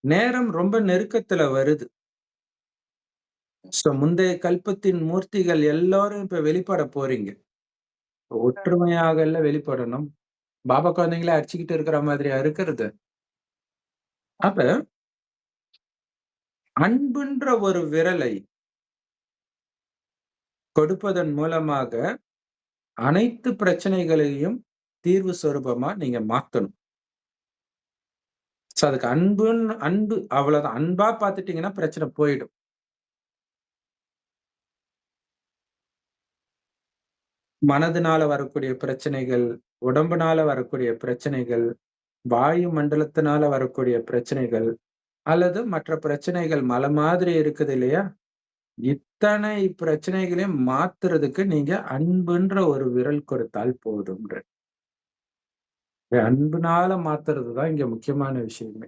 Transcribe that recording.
நேரம் ரொம்ப நெருக்கத்துல வருது. முந்தைய கல்பத்தின் மூர்த்திகள் எல்லாரும் இப்ப வெளிப்பட போறீங்க. ஒற்றுமையாகல்ல வெளிப்படணும். பாபா குழந்தைங்கள அடிச்சுக்கிட்டு இருக்கிற மாதிரியா இருக்கிறது? அப்ப அன்புன்ற ஒரு விரலை கொடுப்பதன் மூலமாக அனைத்து பிரச்சனைகளையும் தீர்வு சொரூபமா நீங்க மாத்தணும். அதுக்கு அன்பு அவ்வளவுதான். அன்பா பாத்துட்டீங்கன்னா பிரச்சனை போயிடும். மனதுனால வரக்கூடிய பிரச்சனைகள், உடம்புனால வரக்கூடிய பிரச்சனைகள், வாயு மண்டலத்தினால வரக்கூடிய பிரச்சனைகள், அல்லது மற்ற பிரச்சனைகள் மலை மாதிரி இருக்குது இல்லையா? இத்தனை பிரச்சனைகளையும் மாத்துறதுக்கு நீங்க அன்புன்ற ஒரு விரல் கொடுத்தால் போதும்ன்ற. அன்புனால மாத்துறது தான் இங்க முக்கியமான விஷயமே.